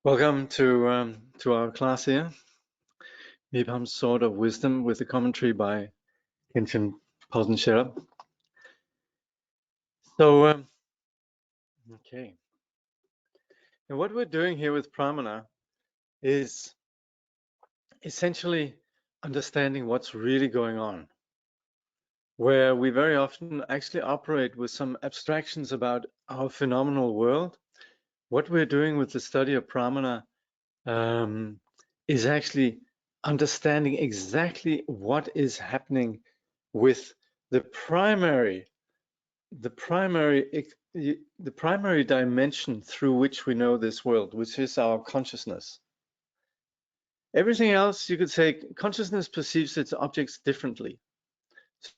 Welcome to our class here, Mipham's Sword of Wisdom, with a commentary by Khenchen Posen Sherab. Okay. And what we're doing here with Pramana is essentially understanding what's really going on, where we very often actually operate with some abstractions about our phenomenal world. What we're doing with the study of Pramana is actually understanding exactly what is happening with the primary dimension through which we know this world, which is our consciousness. Everything else, you could say, consciousness perceives its objects differently.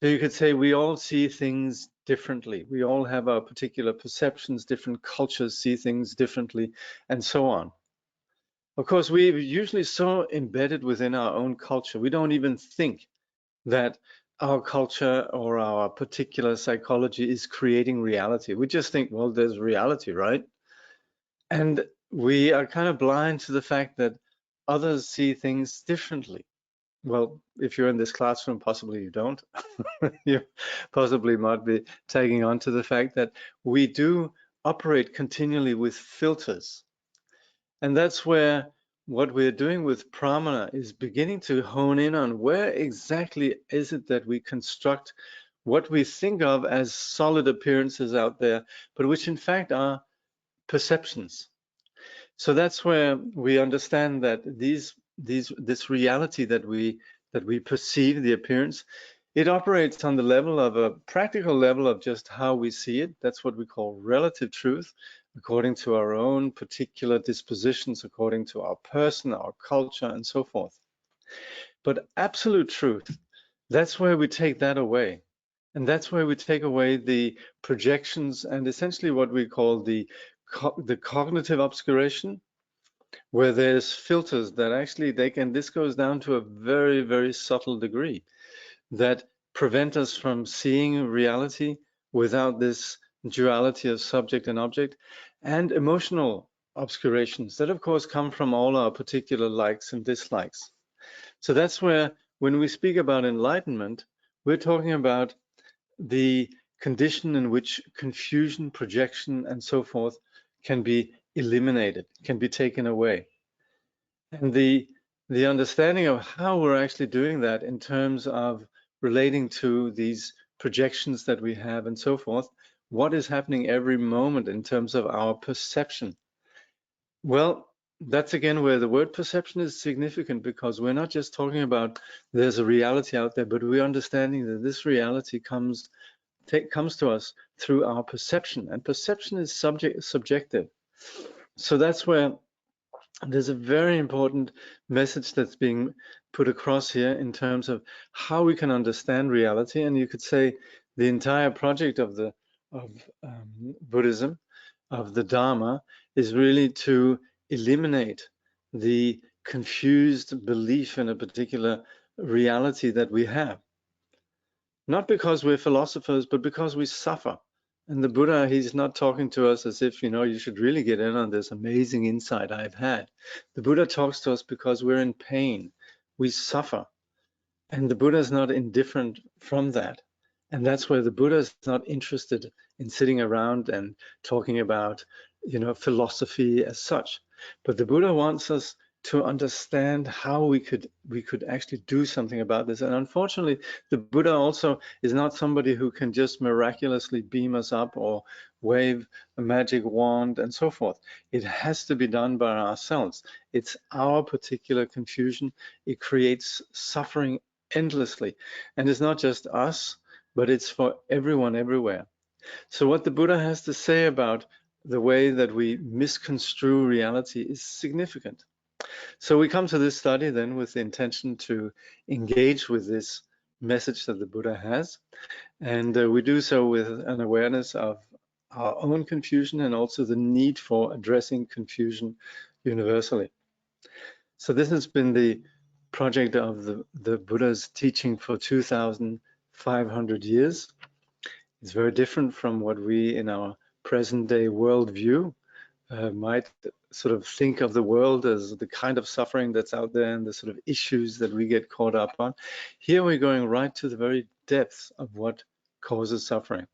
So you could say we all see things differently. We all have our particular perceptions, different cultures see things differently, and so on. Of course, we're usually so embedded within our own culture, we don't even think that our culture or our particular psychology is creating reality. We just think, well, there's reality, right? And we are kind of blind to the fact that others see things differently. Well, if you're in this classroom, possibly you don't. You possibly might be tagging on to the fact that we do operate continually with filters. And that's where what we're doing with Pramana is beginning to hone in on where exactly is it that we construct what we think of as solid appearances out there, but which in fact are perceptions. So that's where we understand that this reality that we perceive, the appearance, it operates on the level of a practical level of just how we see it. That's what we call relative truth, according to our own particular dispositions, according to our person, our culture, and so forth. But absolute truth, that's where we take that away. And that's where we take away the projections and essentially what we call the cognitive obscuration, where there's filters that actually this goes down to a very, very subtle degree that prevent us from seeing reality without this duality of subject and object, and emotional obscurations that of course come from all our particular likes and dislikes. So that's where when we speak about enlightenment, we're talking about the condition in which confusion, projection, and so forth can be eliminated, can be taken away. And the understanding of how we're actually doing that in terms of relating to these projections that we have and so forth, what is happening every moment in terms of our perception. Well, that's again where the word perception is significant, because we're not just talking about there's a reality out there, but we're understanding that this reality comes to us through our perception, and perception is subjective. So that's where there's a very important message that's being put across here in terms of how we can understand reality. And you could say the entire project of Buddhism, of the Dharma, is really to eliminate the confused belief in a particular reality that we have. Not because we're philosophers, but because we suffer. And the Buddha, he's not talking to us as if, you should really get in on this amazing insight I've had. The Buddha talks to us because we're in pain. We suffer. And the Buddha is not indifferent from that. And that's where the Buddha is not interested in sitting around and talking about, philosophy as such. But the Buddha wants us to understand how we could actually do something about this. And unfortunately, the Buddha also is not somebody who can just miraculously beam us up or wave a magic wand and so forth. It has to be done by ourselves. It's our particular confusion. It creates suffering endlessly. And it's not just us, but it's for everyone everywhere. So what the Buddha has to say about the way that we misconstrue reality is significant. So we come to this study then with the intention to engage with this message that the Buddha has. And we do so with an awareness of our own confusion and also the need for addressing confusion universally. So this has been the project of the Buddha's teaching for 2,500 years. It's very different from what we in our present day worldview might sort of think of the world as the kind of suffering that's out there and the sort of issues that we get caught up on. Here we're going right to the very depths of what causes suffering.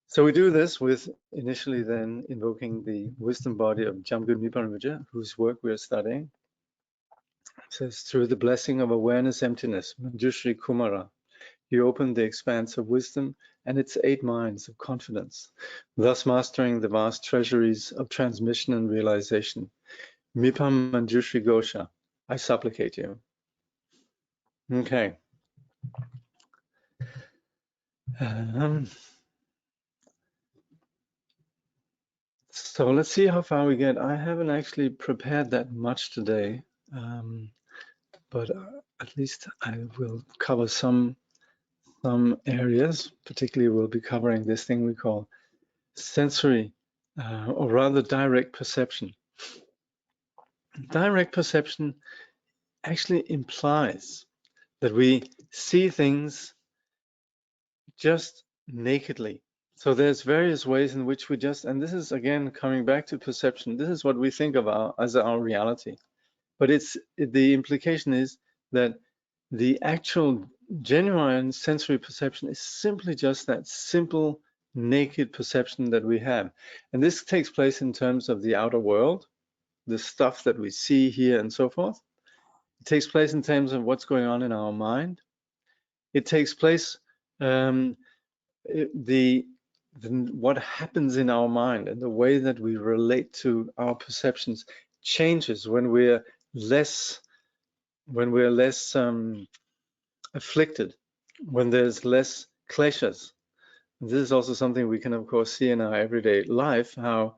So we do this with initially then invoking the wisdom body of Jakob Leschly, whose work we're studying. It says, through the blessing of awareness emptiness, Manjushri Kumara, you open the expanse of wisdom and its 8 minds of confidence, thus mastering the vast treasuries of transmission and realization. Mipham Manjushri Gosha, I supplicate you. Okay. So let's see how far we get. I haven't actually prepared that much today, but at least I will cover some areas. Particularly, we'll be covering this thing we call sensory, or rather direct perception. Direct perception actually implies that we see things just nakedly. So there's various ways in which we just, and this is again coming back to perception, this is what we think of as our reality. But the implication is that the actual genuine sensory perception is simply just that simple naked perception that we have. And this takes place in terms of the outer world, the stuff that we see, hear, and so forth. It takes place in terms of what's going on in our mind. It takes place, what happens in our mind and the way that we relate to our perceptions changes when we're less afflicted, when there's less kleshas. This is also something we can of course see in our everyday life, how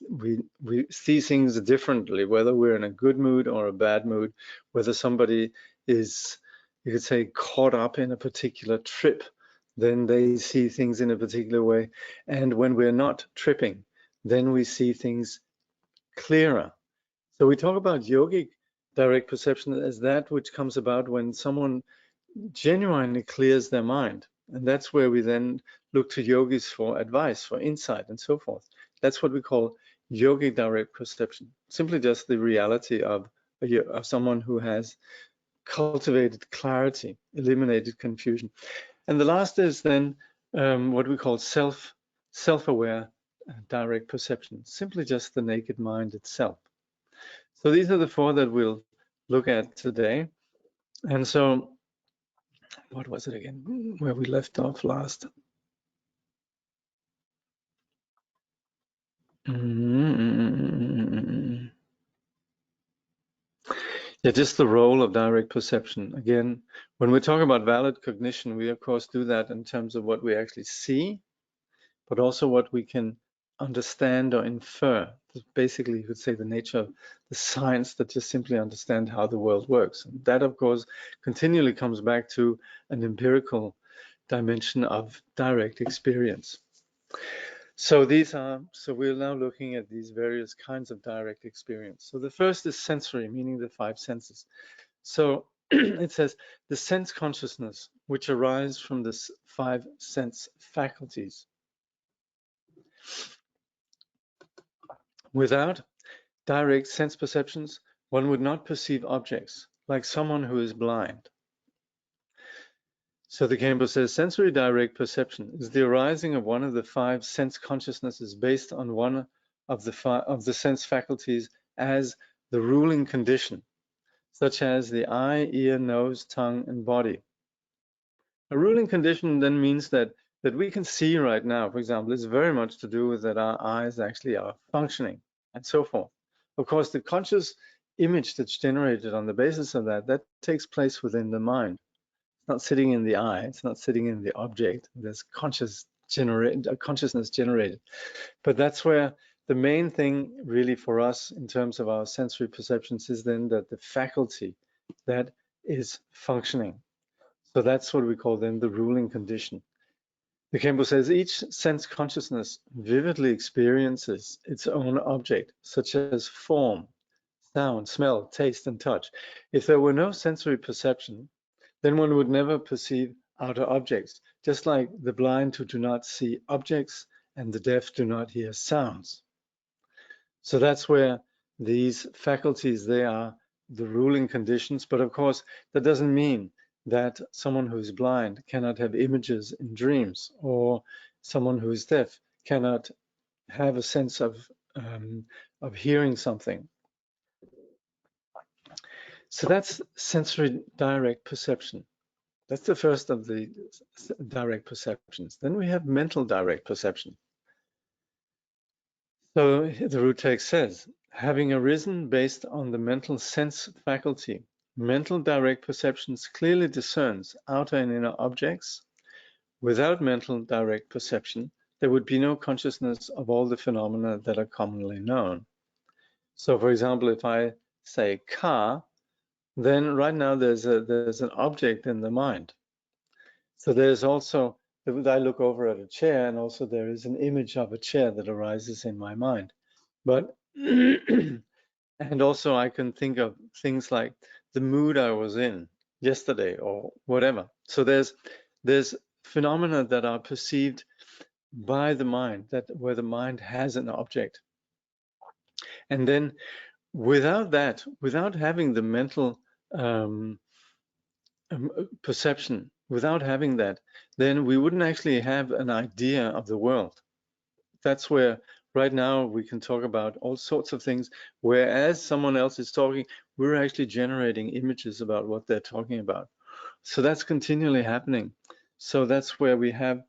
we see things differently, whether we're in a good mood or a bad mood, whether somebody is, you could say, caught up in a particular trip, then they see things in a particular way. And when we're not tripping, then we see things clearer. So we talk about yogic direct perception as that which comes about when someone genuinely clears their mind. And that's where we then look to yogis for advice, for insight, and so forth. That's what we call yogic direct perception, simply just the reality of someone who has cultivated clarity, eliminated confusion. And the last is then what we call self-aware direct perception, simply just the naked mind itself. So these are the 4 that we'll look at today. And so, what was it again, where we left off last? Yeah, just the role of direct perception. Again, when we talk about valid cognition, we of course do that in terms of what we actually see, but also what we can understand or infer. Basically, you could say the nature of the science that just simply understand how the world works. And that, of course, continually comes back to an empirical dimension of direct experience. So we're now looking at these various kinds of direct experience. So the first is sensory, meaning the 5 senses. So it says the sense consciousness, which arises from the 5 sense faculties. Without direct sense perceptions, one would not perceive objects, like someone who is blind. So the Khenpo says sensory direct perception is the arising of one of the 5 sense consciousnesses based on one of the sense faculties as the ruling condition, such as the eye, ear, nose, tongue, and body. A ruling condition then means that we can see right now, for example, is very much to do with that our eyes actually are functioning and so forth. Of course, the conscious image that's generated on the basis of that takes place within the mind. It's not sitting in the eye, it's not sitting in the object. There's consciousness generated. But that's where the main thing really for us in terms of our sensory perceptions is then that the faculty that is functioning. So that's what we call then the ruling condition. The Khenpo says each sense consciousness vividly experiences its own object, such as form, sound, smell, taste, and touch. If there were no sensory perception, then one would never perceive outer objects, just like the blind who do not see objects and the deaf do not hear sounds. So that's where these faculties, they are the ruling conditions. But of course, that doesn't mean that someone who's blind cannot have images in dreams, or someone who is deaf cannot have a sense of hearing something. So that's sensory direct perception. That's the first of the direct perceptions. Then we have mental direct perception. So the root text says, having arisen based on the mental sense faculty, mental direct perceptions clearly discerns outer and inner objects. Without mental direct perception, there would be no consciousness of all the phenomena that are commonly known. So for example, if I say car, then right now there's an object in the mind. So there's also, I look over at a chair, and also there is an image of a chair that arises in my mind. But and also I can think of things like the mood I was in yesterday or whatever. So there's phenomena that are perceived by the mind, that where the mind has an object. And then without that, without having the mental perception, without having that, then we wouldn't actually have an idea of the world. That's where right now we can talk about all sorts of things, whereas someone else is talking, we're actually generating images about what they're talking about. So that's continually happening. So that's where we have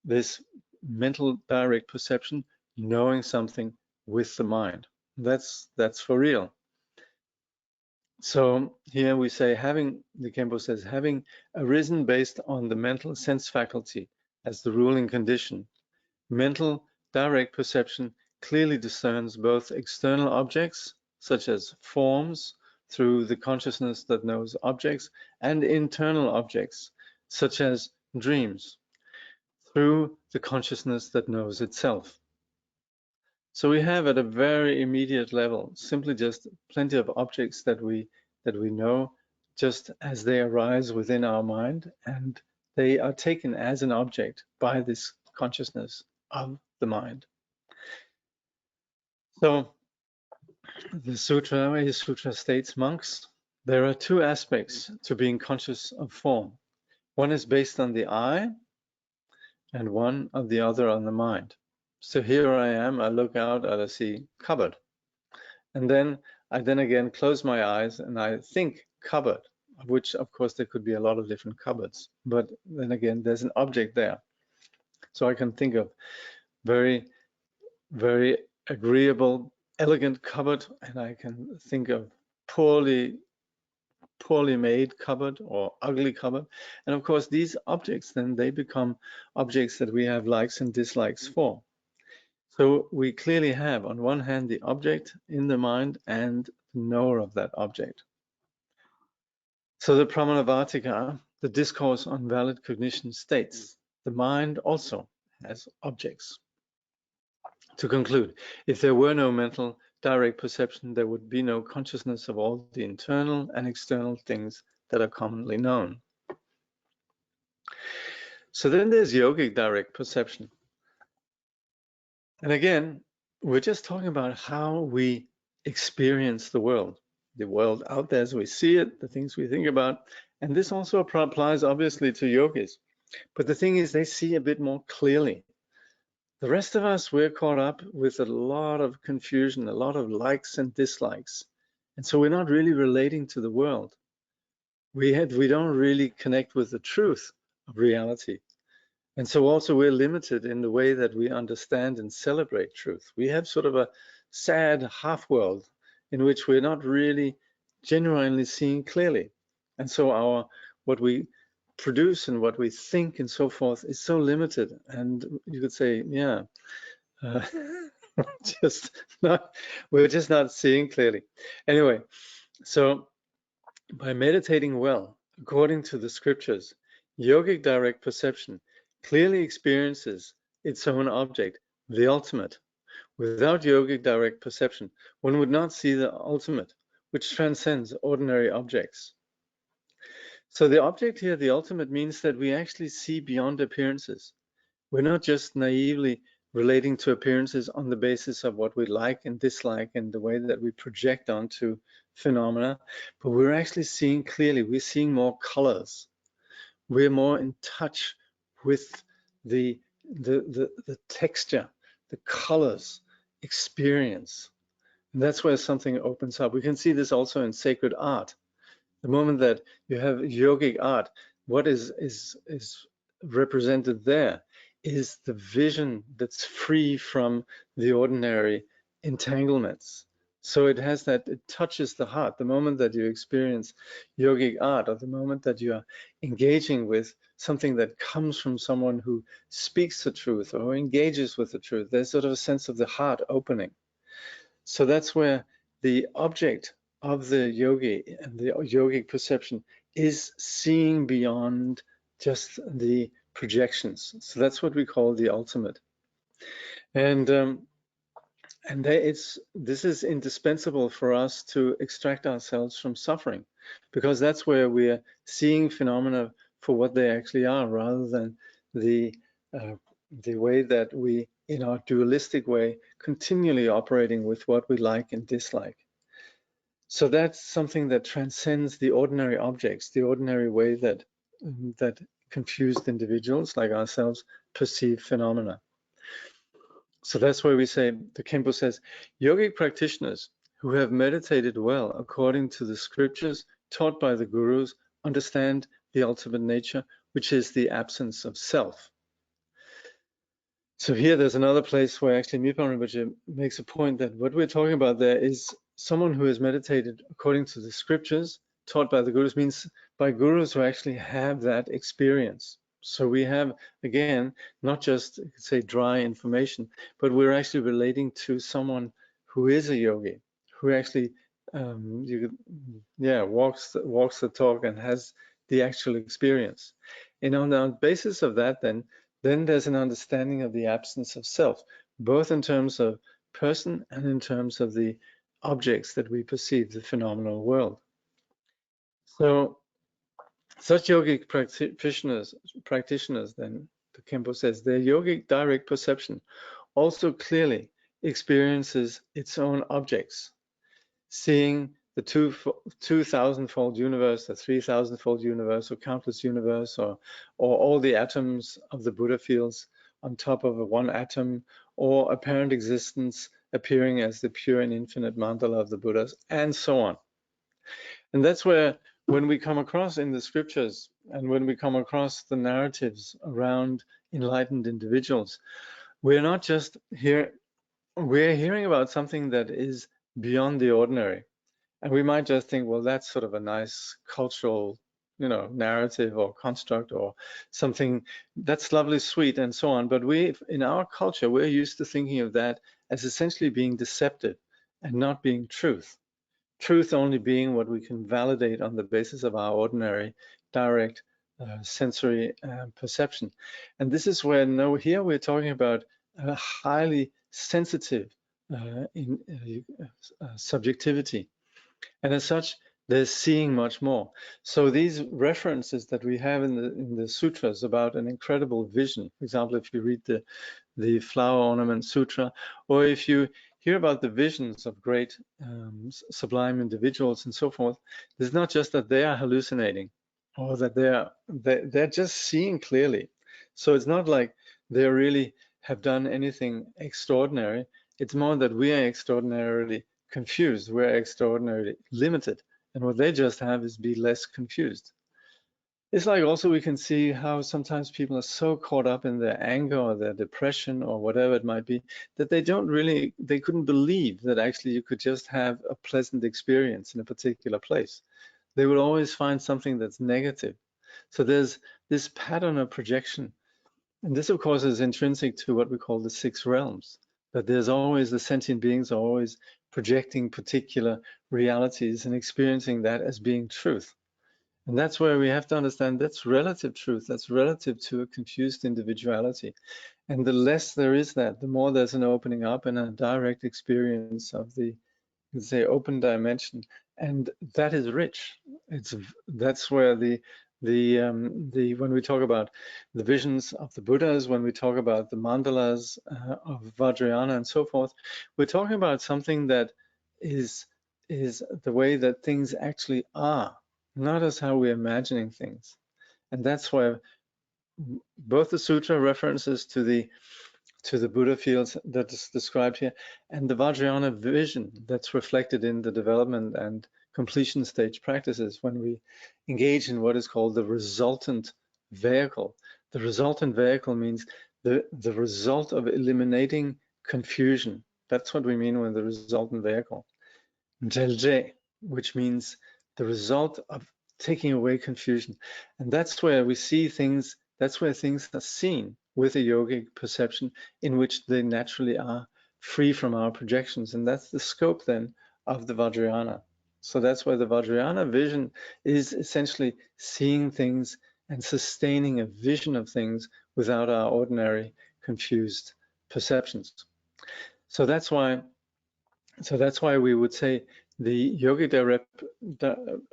this mental direct perception, knowing something with the mind. That's for real. So here we say, the Khenpo says, having arisen based on the mental sense faculty as the ruling condition, mental direct perception clearly discerns both external objects, such as forms, through the consciousness that knows objects, and internal objects, such as dreams, through the consciousness that knows itself. So we have at a very immediate level simply just plenty of objects that we know just as they arise within our mind, and they are taken as an object by this consciousness of the mind. So the sutra states, monks, there are two aspects to being conscious of form. One is based on the eye, and one of the other on the mind. So here I am, I look out and I see cupboard. And then I again close my eyes and I think cupboard, which of course there could be a lot of different cupboards, but then again there's an object there. So I can think of very, very agreeable, elegant cupboard, and I can think of poorly made cupboard or ugly cupboard. And of course these objects then they become objects that we have likes and dislikes for. So we clearly have, on one hand, the object in the mind and the knower of that object. So the Pramanavartika, the discourse on valid cognition, states the mind also has objects. To conclude, if there were no mental direct perception, there would be no consciousness of all the internal and external things that are commonly known. So then there's yogic direct perception. And again, we're just talking about how we experience the world out there as we see it, the things we think about. And this also applies obviously to yogis. But the thing is, they see a bit more clearly. The rest of us, we're caught up with a lot of confusion, a lot of likes and dislikes. And so we're not really relating to the world. We don't really connect with the truth of reality. And so also we're limited in the way that we understand and celebrate truth. We have sort of a sad half world in which we're not really genuinely seeing clearly. And so what we produce and what we think and so forth is so limited. And you could say, yeah, we're just not seeing clearly. Anyway, so by meditating well, according to the scriptures, yogic direct perception clearly experiences its own object, the ultimate. Without yogic direct perception, one would not see the ultimate, which transcends ordinary objects. So the object here, the ultimate, means that we actually see beyond appearances. We're not just naively relating to appearances on the basis of what we like and dislike and the way that we project onto phenomena. But we're actually seeing clearly, we're seeing more colors. We're more in touch with the texture, the colors, experience. And that's where something opens up. We can see this also in sacred art. The moment that you have yogic art, what is represented there is the vision that's free from the ordinary entanglements. So it has that, it touches the heart. The moment that you experience yogic art, or the moment that you are engaging with something that comes from someone who speaks the truth or engages with the truth, there's sort of a sense of the heart opening. So that's where the object of the yogi and the yogic perception is seeing beyond just the projections. So that's what we call the ultimate. And this is indispensable for us to extract ourselves from suffering, because that's where we're seeing phenomena for what they actually are, rather than the way that we, in our dualistic way, continually operating with what we like and dislike. So that's something that transcends the ordinary objects, the ordinary way that confused individuals like ourselves perceive phenomena. So that's why we say, the Khenpo says, yogic practitioners who have meditated well according to the scriptures taught by the gurus understand the ultimate nature, which is the absence of self. So here there's another place where actually Mipham Rinpoche makes a point that what we're talking about there is someone who has meditated according to the scriptures taught by the gurus, means by gurus who actually have that experience. So we have, again, not just, you could say, dry information, but we're actually relating to someone who is a yogi, who actually walks the talk and has the actual experience. And on the basis of that, then there's an understanding of the absence of self, both in terms of person and in terms of the objects that we perceive, the phenomenal world. So such yogic practitioners, then, the Khenpo says, their yogic direct perception also clearly experiences its own objects, seeing the 2,000-fold universe, the 3,000-fold universe, or countless universe, or all the atoms of the Buddha fields on top of one atom, or apparent existence appearing as the pure and infinite mandala of the Buddhas, and so on. And that's where, when we come across in the scriptures, and when we come across the narratives around enlightened individuals, we're not just here, we're hearing about something that is beyond the ordinary. And we might just think, well, that's sort of a nice cultural, narrative or construct or something that's lovely, sweet, and so on. But in our culture, we're used to thinking of that as essentially being deceptive and not being truth. Truth only being what we can validate on the basis of our ordinary, direct sensory perception. And this is where here we're talking about a highly sensitive subjectivity. And as such, they're seeing much more. So these references that we have in the sutras about an incredible vision, for example, if you read the Flower Ornament Sutra, or if you hear about the visions of great sublime individuals and so forth, it's not just that they are hallucinating or that they're just seeing clearly. So it's not like they really have done anything extraordinary. It's more that we are extraordinarily confused, we're extraordinarily limited, and what they just have is be less confused. It's like also we can see how sometimes people are so caught up in their anger or their depression or whatever it might be, that they couldn't believe that actually you could just have a pleasant experience in a particular place. They will always find something that's negative. So there's this pattern of projection. And this, of course, is intrinsic to what we call the six realms, that there's always, the sentient beings are always projecting particular realities and experiencing that as being truth. And that's where we have to understand that's relative truth, that's relative to a confused individuality. And the less there is that, the more there's an opening up and a direct experience of the, say, open dimension. And that is rich. That's where the when we talk about the visions of the Buddhas, when we talk about the mandalas of Vajrayana and so forth, we're talking about something that is the way that things actually are, not as how we're imagining things. And that's why both the sutra references to the Buddha fields that is described here, and the Vajrayana vision that's reflected in the development and completion stage practices when we engage in what is called the resultant vehicle. The resultant vehicle means the result of eliminating confusion. That's what we mean with the resultant vehicle. Jelje, which means the result of taking away confusion. And that's where we see things, that's where things are seen with a yogic perception in which they naturally are free from our projections. And that's the scope then of the Vajrayana. So that's why the Vajrayana vision is essentially seeing things and sustaining a vision of things without our ordinary confused perceptions. So that's why we would say the yogic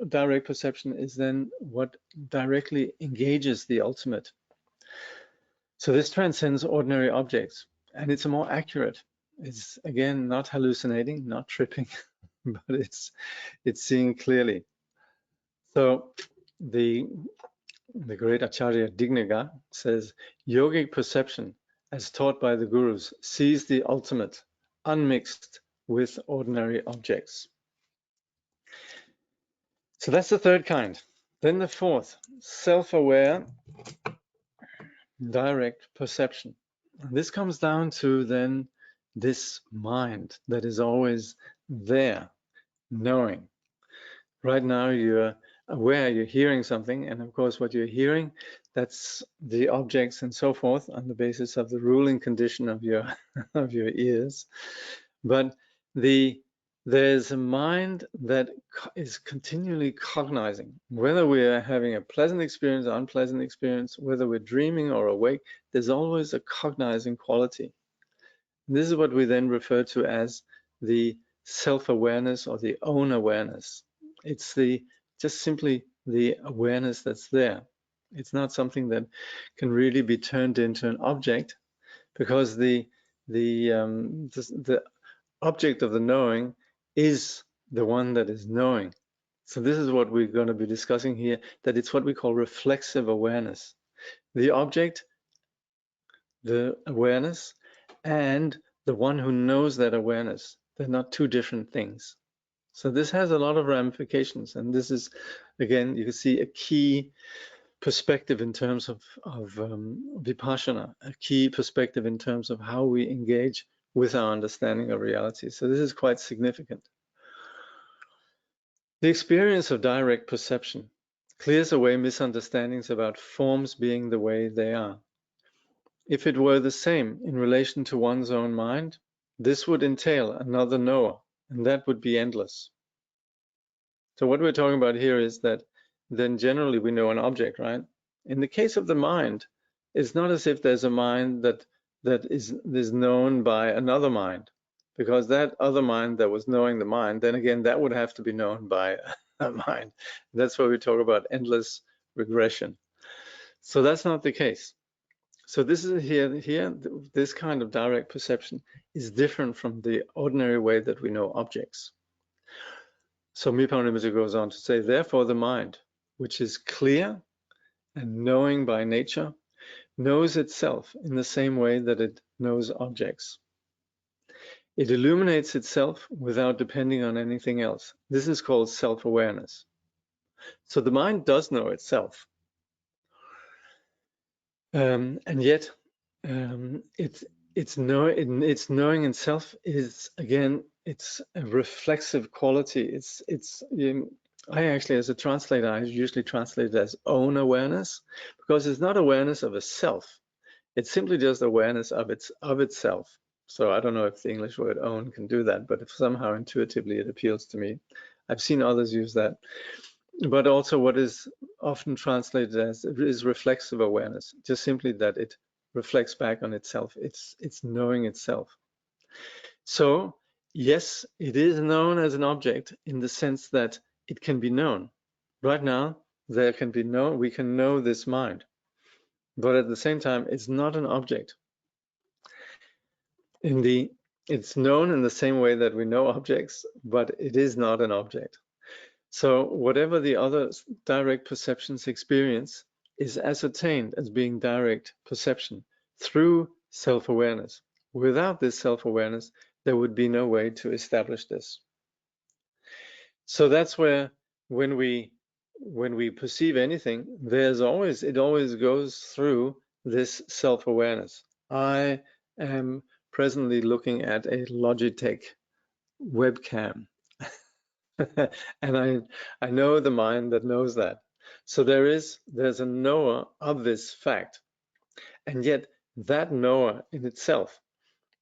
direct perception is then what directly engages the ultimate. So this transcends ordinary objects, and it's more accurate. It's again not hallucinating, not tripping, but it's seeing clearly. So the great Acharya Dignaga says, yogic perception, as taught by the gurus, sees the ultimate, unmixed with ordinary objects. So that's the third kind. Then the fourth, self-aware direct perception. And this comes down to then this mind that is always there, knowing. Right now you're aware, you're hearing something, and of course what you're hearing, that's the objects and so forth on the basis of the ruling condition of your of your ears. But there's a mind that is continually cognizing, whether we're having a pleasant experience or unpleasant experience, whether we're dreaming or awake, there's always a cognizing quality. This is what we then refer to as the self-awareness or the own awareness. It's just simply the awareness that's there. It's not something that can really be turned into an object, because the object of the knowing is the one that is knowing. So this is what we're going to be discussing here, that it's what we call reflexive awareness. The object, the awareness, and the one who knows that awareness, they're not two different things. So this has a lot of ramifications, and this is, again, you can see a key perspective in terms of Vipassana, a key perspective in terms of how we engage with our understanding of reality. So this is quite significant. The experience of direct perception clears away misunderstandings about forms being the way they are. If it were the same in relation to one's own mind, this would entail another knower, and that would be endless. So what we're talking about here is that then generally we know an object, right? In the case of the mind, it's not as if there's a mind that is known by another mind, because that other mind that was knowing the mind, then again, that would have to be known by a mind. That's why we talk about endless regression. So that's not the case. So this is here, this kind of direct perception is different from the ordinary way that we know objects. So Mipham Rinpoche goes on to say, therefore the mind, which is clear and knowing by nature, knows itself in the same way that it knows objects. It illuminates itself without depending on anything else. This is called self-awareness. So the mind does know itself. And yet it's knowing itself is, again, it's a reflexive quality. I actually, as a translator, I usually translate it as own awareness, because it's not awareness of a self. It's simply just awareness of itself. So I don't know if the English word own can do that, but if somehow intuitively it appeals to me. I've seen others use that. But also what is often translated as is reflexive awareness, just simply that it reflects back on itself. It's knowing itself. So yes, it is known as an object in the sense that it can be known. Right now, there can be we can know this mind, but at the same time, it's not an object. It's known in the same way that we know objects, but it is not an object. So whatever the other direct perceptions experience is ascertained as being direct perception through self-awareness. Without this self-awareness, there would be no way to establish this. So that's where when we perceive anything, it always goes through this self-awareness. I am presently looking at a Logitech webcam. And I know the mind that knows that. So there's a knower of this fact. And yet that knower in itself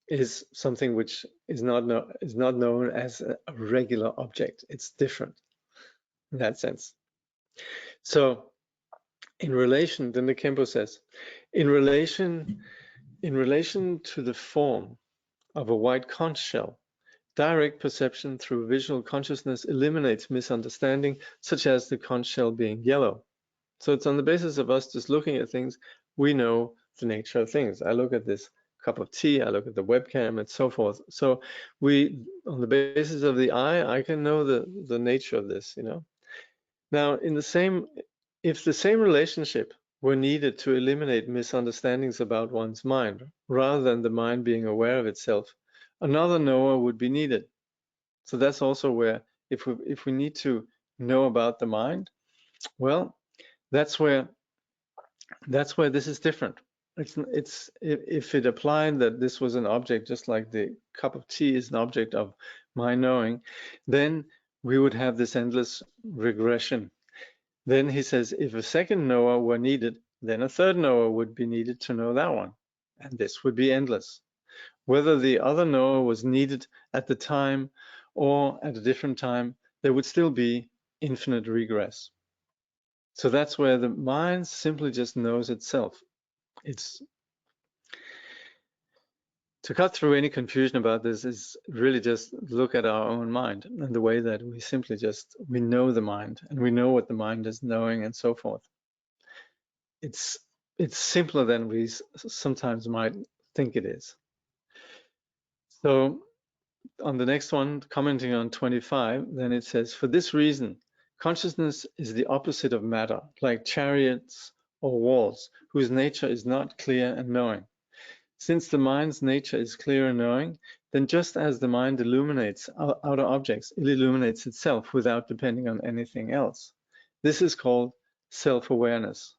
is something which is not known as a regular object. It's different in that sense. So in relation, then the Khenpo says, in relation to the form of a white conch shell, direct perception through visual consciousness eliminates misunderstanding, such as the conch shell being yellow. So it's on the basis of us just looking at things, we know the nature of things. I look at this cup of tea, I look at the webcam, and so forth. So on the basis of the eye, I can know the nature of this, you know. Now, if the same relationship were needed to eliminate misunderstandings about one's mind, rather than the mind being aware of itself, another knower would be needed. So that's also where, if we need to know about the mind, well, that's where this is different. It's if it applied that this was an object, just like the cup of tea is an object of my knowing, then we would have this endless regression. Then he says, if a second knower were needed, then a third knower would be needed to know that one, and this would be endless. Whether the other knower was needed at the time or at a different time, there would still be infinite regress. So that's where the mind simply just knows itself. It's to cut through any confusion about this is really just look at our own mind and the way that we know the mind and we know what the mind is knowing and so forth. It's simpler than we sometimes might think it is. So on the next one, commenting on 25, then it says, for this reason, consciousness is the opposite of matter, like chariots or walls, whose nature is not clear and knowing. Since the mind's nature is clear and knowing, then just as the mind illuminates outer objects, it illuminates itself without depending on anything else. This is called self-awareness.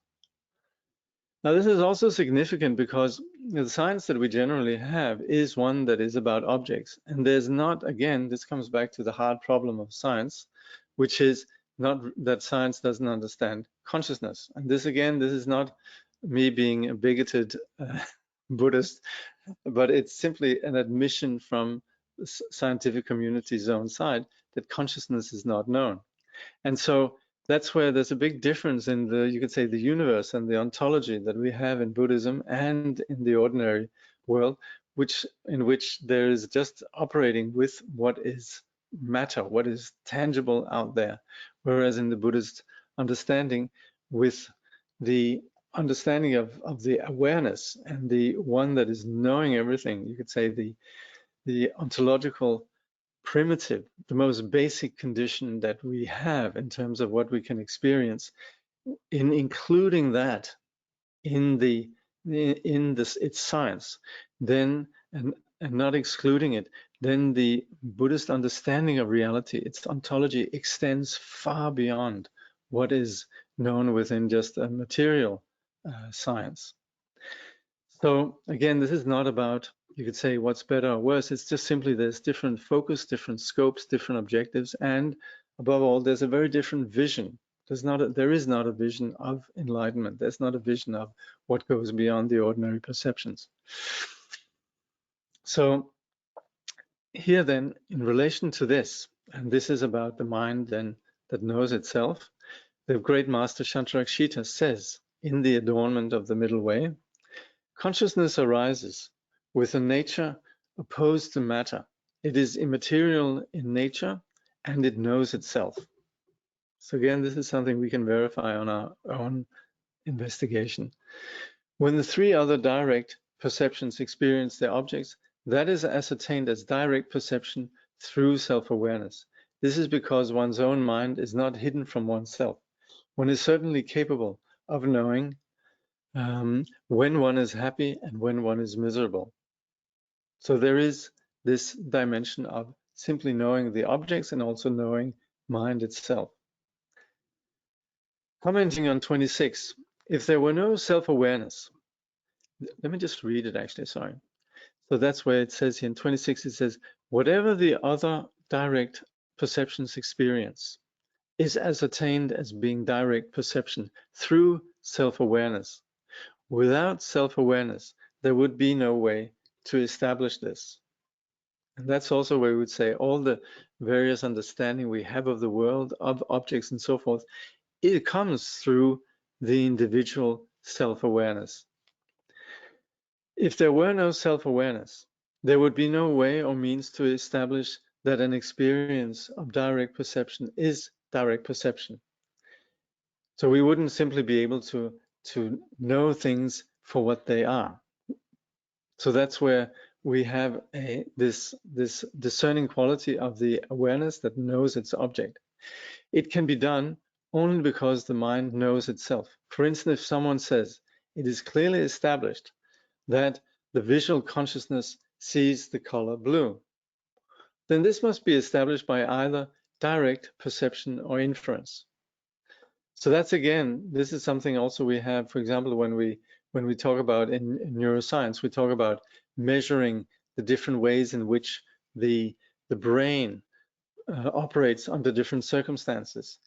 Now, this is also significant because the science that we generally have is one that is about objects. And there's not, again, this comes back to the hard problem of science, which is not that science doesn't understand consciousness. And this, again, this is not me being a bigoted Buddhist, but it's simply an admission from the scientific community's own side that consciousness is not known. And so that's where there's a big difference in you could say, the universe and the ontology that we have in Buddhism and in the ordinary world, in which there is just operating with what is matter, what is tangible out there. Whereas in the Buddhist understanding, with the understanding of the awareness and the one that is knowing everything, you could say the ontological primitive, the most basic condition that we have in terms of what we can experience, in including that in its science, then and not excluding it, then the Buddhist understanding of reality, its ontology, extends far beyond what is known within just a material science. So again, this is not about, you could say, what's better or worse. It's just simply there's different focus, different scopes, different objectives, and above all, there's a very different vision. There is not a vision of enlightenment. There's not a vision of what goes beyond the ordinary perceptions. So here then, in relation to this, and this is about the mind then that knows itself, the great master Shantarakshita says in the adornment of the middle way, consciousness arises with a nature opposed to matter. It is immaterial in nature and it knows itself. So again, this is something we can verify on our own investigation. When the three other direct perceptions experience their objects, that is ascertained as direct perception through self-awareness. This is because one's own mind is not hidden from oneself. One is certainly capable of knowing when one is happy and when one is miserable. So there is this dimension of simply knowing the objects and also knowing mind itself. Commenting on 26, if there were no self-awareness, let me just read it actually, sorry. So that's where it says here in 26, it says, whatever the other direct perceptions experience is ascertained as being direct perception through self-awareness. Without self-awareness, there would be no way to establish this. And that's also where we would say all the various understanding we have of the world, of objects and so forth, it comes through the individual self-awareness. If there were no self-awareness, there would be no way or means to establish that an experience of direct perception is direct perception. So we wouldn't simply be able to know things for what they are. So that's where we have this discerning quality of the awareness that knows its object. It can be done only because the mind knows itself. For instance, if someone says, it is clearly established that the visual consciousness sees the color blue, then this must be established by either direct perception or inference. So that's, again, this is something also we have, for example, when we talk about in neuroscience, we talk about measuring the different ways in which the brain operates under different circumstances.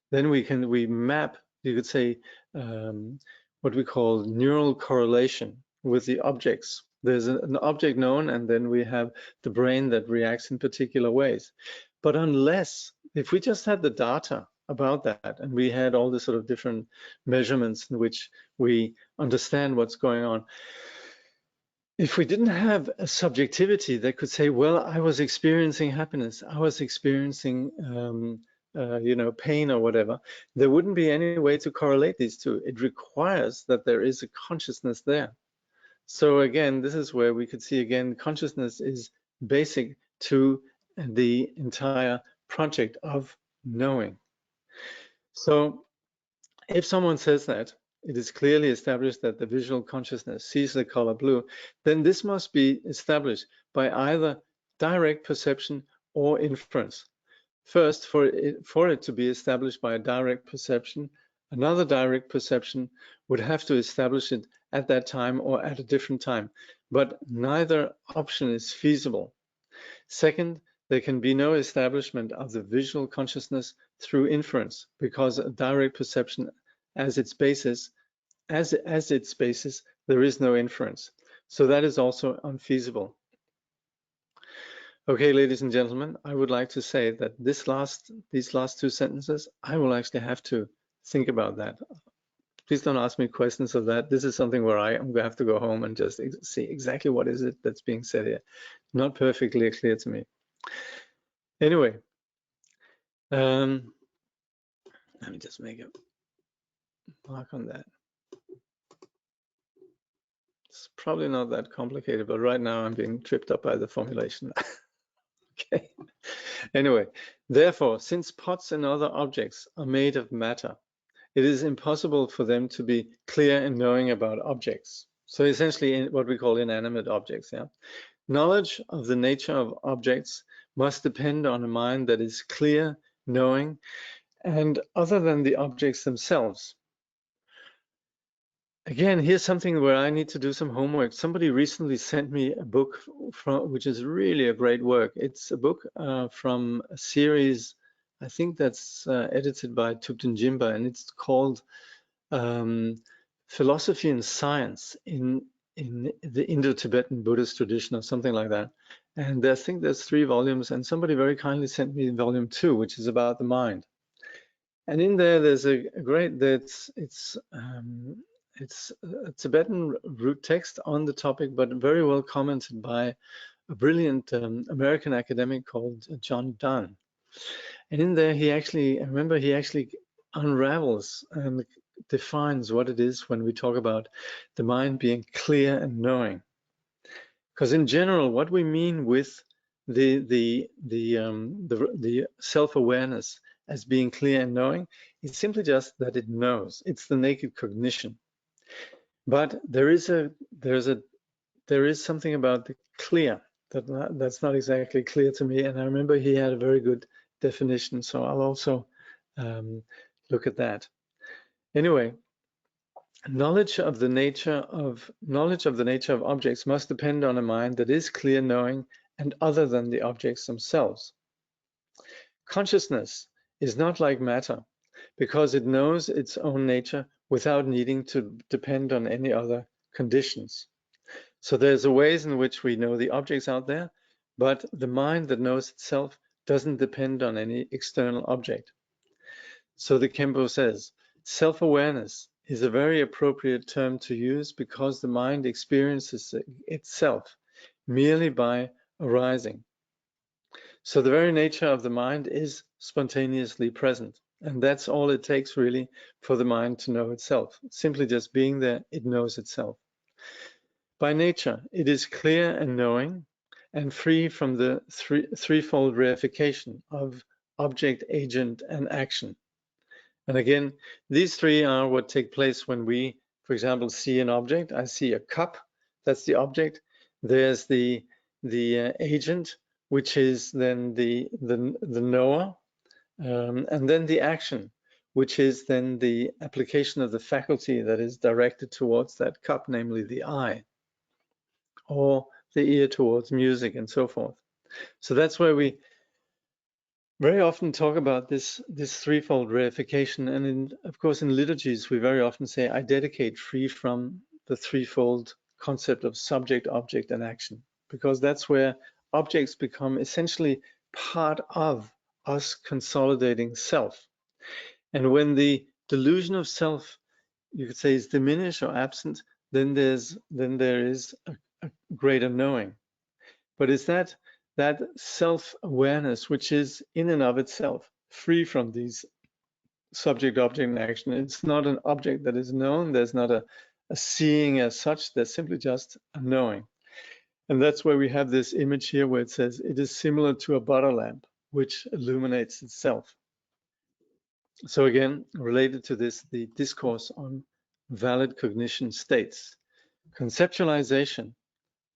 Then we map, you could say, what we call neural correlation with the objects. There's an object known, and then we have the brain that reacts in particular ways. But unless, if we just had the data about that, and we had all the sort of different measurements in which we understand what's going on, if we didn't have a subjectivity that could say, well, I was experiencing happiness, I was experiencing pain or whatever, there wouldn't be any way to correlate these two. It requires that there is a consciousness there. So again, this is where we could see again, consciousness is basic to the entire project of knowing. So if someone says that, it is clearly established that the visual consciousness sees the color blue, then this must be established by either direct perception or inference. First, for it to be established by a direct perception, another direct perception would have to establish it at that time or at a different time, but neither option is feasible. Second, there can be no establishment of the visual consciousness through inference, because a direct perception as its basis, there is no inference. So that is also unfeasible. Okay, ladies and gentlemen, I would like to say that these last two sentences, I will actually have to think about that. Please don't ask me questions of that. This is something where I'm going to have to go home and just see exactly what is it that's being said here. Not perfectly clear to me. Anyway, let me just make a mark on that. It's probably not that complicated, but right now I'm being tripped up by the formulation. Okay. Anyway, therefore, since pots and other objects are made of matter, it is impossible for them to be clear in knowing about objects. So essentially what we call inanimate objects. Yeah. Knowledge of the nature of objects must depend on a mind that is clear, knowing, and other than the objects themselves. Again, here's something where I need to do some homework. Somebody recently sent me a book which is really a great work. It's a book from a series, I think that's edited by Thupten Jimba, and it's called Philosophy and Science in the Indo-Tibetan Buddhist tradition, or something like that. And I think there's 3 volumes, and somebody very kindly sent me volume 2, which is about the mind. And in there, there's a great, it's a Tibetan root text on the topic, but very well commented by a brilliant American academic called John Donne. And in there, I remember he actually unravels and defines what it is when we talk about the mind being clear and knowing. Because in general, what we mean with the self-awareness as being clear and knowing is simply just that it knows. It's the naked cognition. But there is something about the clear that's not exactly clear to me. And I remember he had a very good definition, so I'll also look at that. Anyway, knowledge of the nature of objects must depend on a mind that is clear, knowing, and other than the objects themselves. Consciousness is not like matter because it knows its own nature without needing to depend on any other conditions. So there's a ways in which we know the objects out there, but the mind that knows itself doesn't depend on any external object. So the Khenpo says, self-awareness is a very appropriate term to use because the mind experiences itself merely by arising. So the very nature of the mind is spontaneously present. And that's all it takes really for the mind to know itself. Simply just being there, it knows itself. By nature, it is clear and knowing and free from the threefold reification of object, agent, and action. And again, these three are what take place when we, for example, see an object. I see a cup, that's the object. There's the agent, which is then the knower, and then the action, which is then the application of the faculty that is directed towards that cup, namely the eye, or the ear towards music, and so forth. So that's where we very often talk about this threefold reification, and of course in liturgies we very often say, I dedicate free from the threefold concept of subject, object, and action, because that's where objects become essentially part of us consolidating self. And when the delusion of self, you could say, is diminished or absent, then there is a greater knowing. But it's that self-awareness which is in and of itself free from these subject, object, and action. It's not an object that is known. There's not a seeing as such. There's simply just a knowing. And that's where we have this image here where it says it is similar to a butter lamp which illuminates itself. So again, related to this, the discourse on valid cognition states, conceptualization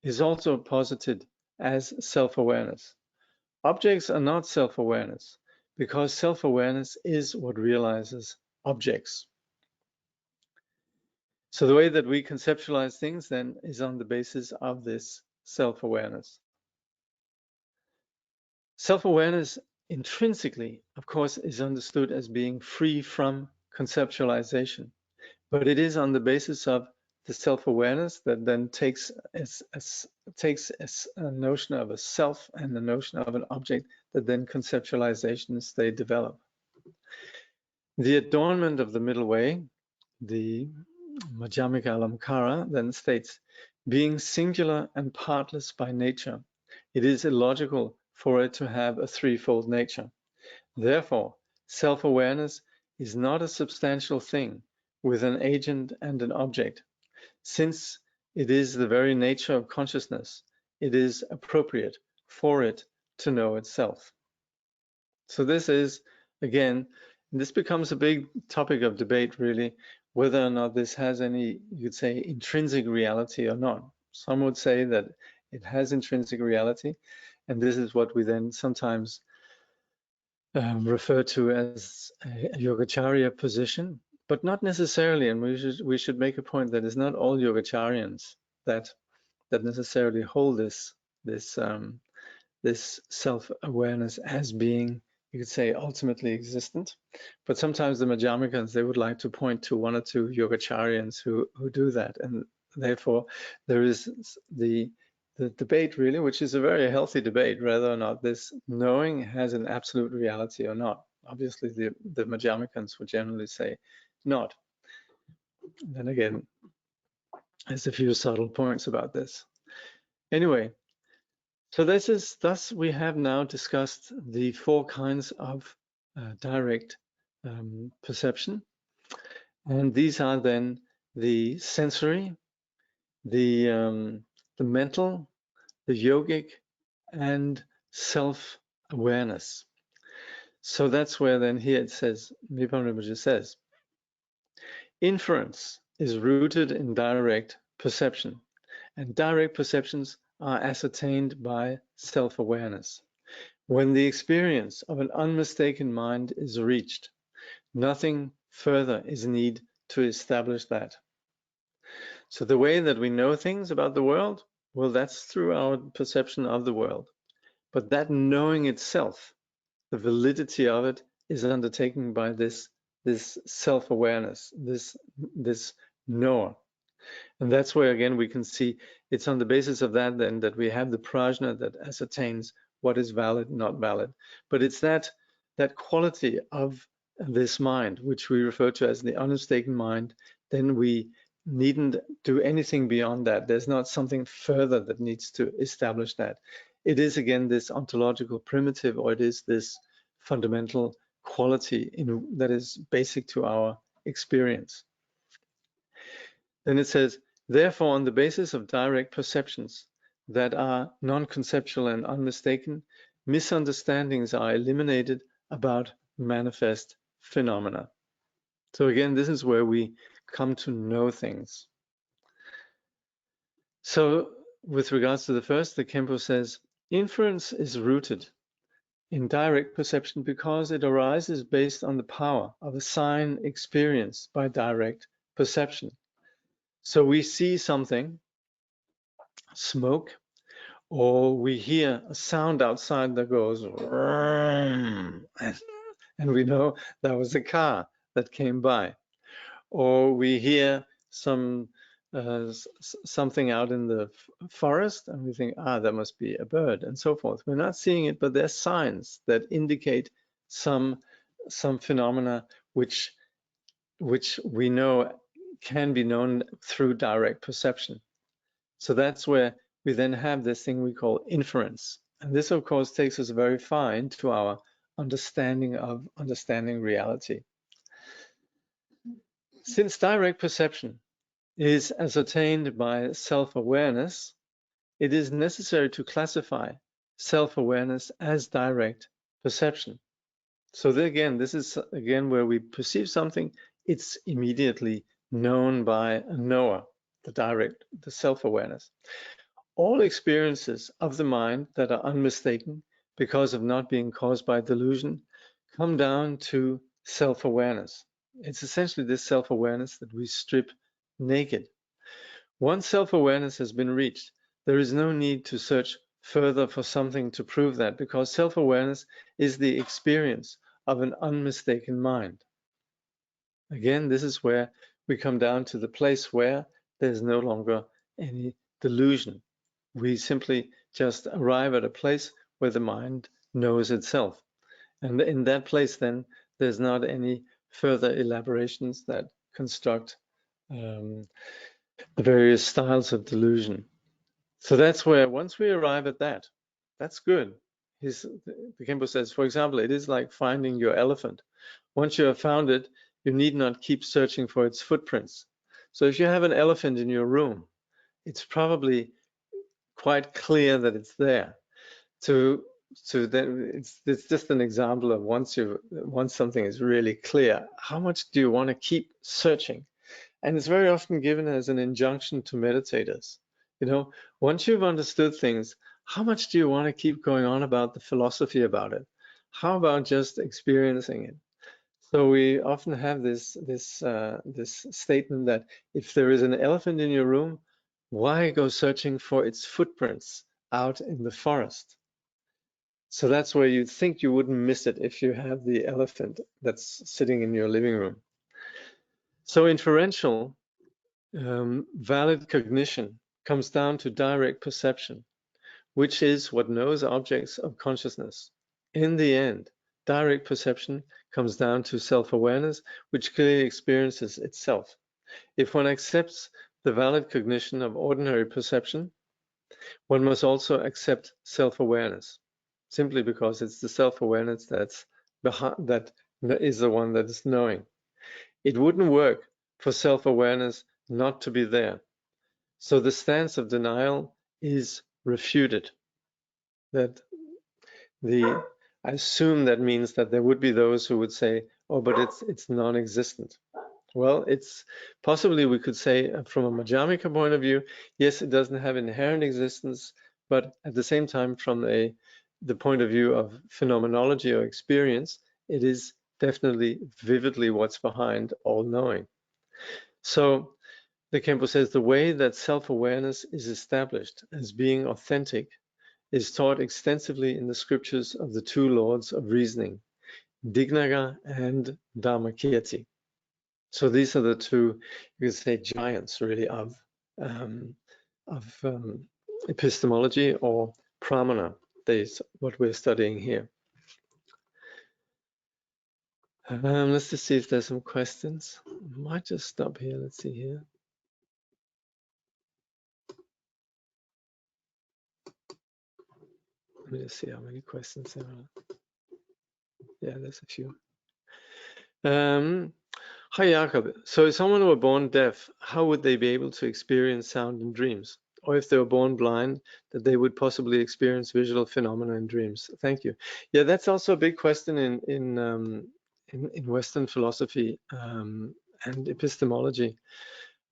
is also posited as self-awareness. Objects are not self-awareness because self-awareness is what realizes objects. So the way that we conceptualize things then is on the basis of this self-awareness. Self-awareness intrinsically, of course, is understood as being free from conceptualization, but it is on the basis of the self-awareness that then takes a notion of a self and the notion of an object that then conceptualizations they develop. The adornment of the middle way, the Madhyamika Alamkara, then states, being singular and partless by nature, it is illogical for it to have a threefold nature. Therefore, self-awareness is not a substantial thing with an agent and an object. Since it is the very nature of consciousness, it is appropriate for it to know itself. So this is, again, this becomes a big topic of debate, really, whether or not this has any, you could say, intrinsic reality or not. Some would say that it has intrinsic reality, and this is what we then sometimes refer to as a Yogacarya position, but not necessarily. And we should make a point that it's not all Yogacaryans that necessarily hold this self-awareness as being, you could say, ultimately existent. But sometimes the Madhyamikans, they would like to point to one or two Yogacaryans who do that, and therefore there is the debate, really, which is a very healthy debate, whether or not this knowing has an absolute reality or not. Obviously, the Madhyamikans would generally say not. And then again, there's a few subtle points about this. Anyway, so thus we have now discussed the four kinds of direct perception. And these are then the sensory, the mental, the yogic, and self-awareness. So that's where then here it says, Mipham Rinpoche says, inference is rooted in direct perception, and direct perceptions are ascertained by self-awareness. When the experience of an unmistaken mind is reached, nothing further is needed to establish that. So the way that we know things about the world, well, that's through our perception of the world. But that knowing itself, the validity of it, is undertaken by this self-awareness, this knower. And that's where, again, we can see it's on the basis of that then that we have the prajna that ascertains what is valid, not valid. But it's that quality of this mind, which we refer to as the unmistaken mind, then we needn't do anything beyond that. There's not something further that needs to establish that. It is, again, this ontological primitive, or it is this fundamental quality that is basic to our experience. Then it says, therefore, on the basis of direct perceptions that are non-conceptual and unmistaken, misunderstandings are eliminated about manifest phenomena. So again, this is where we come to know things. So with regards to the first, the Khenpo says, inference is rooted in direct perception because it arises based on the power of a sign experienced by direct perception. So we see something, smoke, or we hear a sound outside that goes, and we know that was a car that came by. Or we hear something out in the forest, and we think, that must be a bird, and so forth. We're not seeing it, but there's signs that indicate some phenomena which we know can be known through direct perception. So that's where we then have this thing we call inference. And this, of course, takes us very far into our understanding reality. Since direct perception is ascertained by self-awareness, it is necessary to classify self-awareness as direct perception. So again, this is where we perceive something, it's immediately known by a knower, the self-awareness. All experiences of the mind that are unmistaken because of not being caused by delusion come down to self-awareness. It's essentially this self-awareness that we strip naked. Once self-awareness has been reached, there is no need to search further for something to prove that, because self-awareness is the experience of an unmistaken mind. Again, this is where we come down to the place where there's no longer any delusion. We simply just arrive at a place where the mind knows itself. And in that place, then, there's not any further elaborations that construct the various styles of delusion. So that's where, once we arrive at that, that's good. The Khenpo says, for example, it is like finding your elephant. Once you have found it, you need not keep searching for its footprints. So if you have an elephant in your room, it's probably quite clear that it's there. So then it's just an example of once something is really clear, how much do you want to keep searching? And it's very often given as an injunction to meditators. You know, once you've understood things, how much do you want to keep going on about the philosophy about it? How about just experiencing it? So we often have this statement that if there is an elephant in your room, why go searching for its footprints out in the forest? So that's where you'd think you wouldn't miss it if you have the elephant that's sitting in your living room. So inferential valid cognition comes down to direct perception, which is what knows objects of consciousness. In the end, direct perception comes down to self-awareness, which clearly experiences itself. If one accepts the valid cognition of ordinary perception, one must also accept self-awareness, simply because it's the self-awareness that's that is the one that is knowing. It wouldn't work for self-awareness not to be there. So the stance of denial is refuted. That I assume that means that there would be those who would say, oh, but it's non-existent. Well, it's possibly, we could say from a Madhyamika point of view, yes, it doesn't have inherent existence, but at the same time, from the point of view of phenomenology or experience, it is definitely vividly what's behind all knowing. So the Khenpo says the way that self-awareness is established as being authentic is taught extensively in the scriptures of the two lords of reasoning, Dignaga and Dharmakirti. So these are the two, you could say, giants really of epistemology or pramana. That's what we're studying here. Let's just see if there's some questions. I might just stop here. Let's see here. Let me just see how many questions there are. Yeah, there's a few. Hi, Jakob. So if someone were born deaf, how would they be able to experience sound in dreams? Or if they were born blind, that they would possibly experience visual phenomena in dreams? Thank you. Yeah, that's also a big question in Western philosophy and epistemology.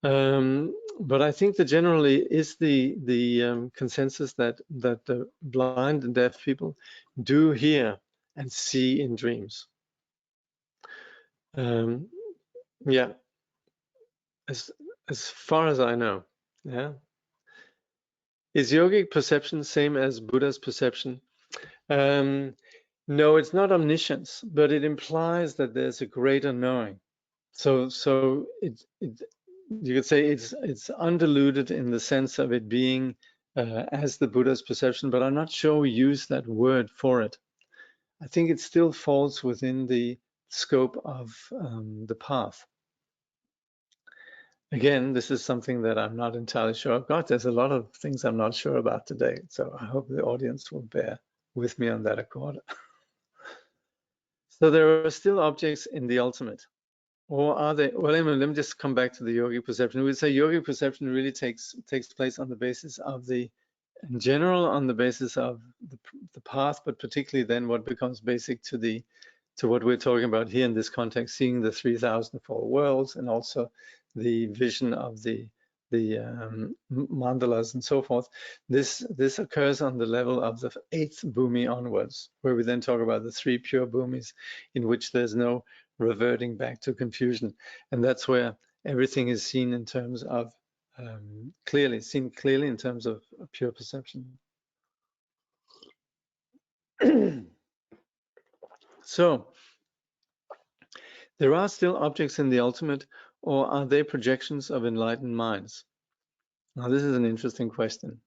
But I think that generally is the consensus that the blind and deaf people do hear and see in dreams. Yeah, as far as I know. Yeah. Is yogic perception same as Buddha's perception? No, it's not omniscience, but it implies that there's a greater knowing. So you could say it's undiluted in the sense of it being as the Buddha's perception, but I'm not sure we use that word for it. I think it still falls within the scope of the path. Again, this is something that I'm not entirely sure about. There's a lot of things I'm not sure about today, so I hope the audience will bear with me on that accord. So there are still objects in the ultimate, or are they? Well, let me just come back to the yogic perception. We would say yogic perception really takes place on the basis of in general, on the basis of the path, but particularly then what becomes basic to what we're talking about here in this context, seeing the 3,004 worlds, and also the vision of the mandalas and so forth. This occurs on the level of the 8th bhumi onwards, where we then talk about the 3 pure bhumis, in which there's no reverting back to confusion, and that's where everything is seen in terms of clearly in terms of pure perception. So there are still objects in the ultimate, or are they projections of enlightened minds? Now, this is an interesting question.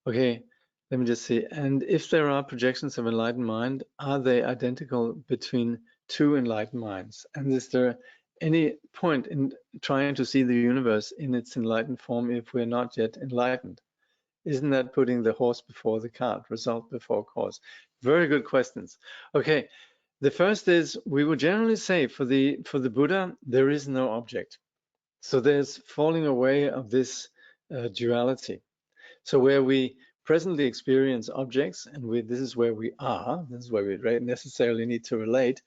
Okay, let me just see. And if there are projections of enlightened mind, are they identical between two enlightened minds? And is there any point in trying to see the universe in its enlightened form if we're not yet enlightened? Isn't that putting the horse before the cart, result before cause? Very good questions. Okay, the first is, we would generally say for the Buddha, there is no object. So there's falling away of this duality. So where we presently experience objects, and this is where we are, this is where we necessarily need to relate,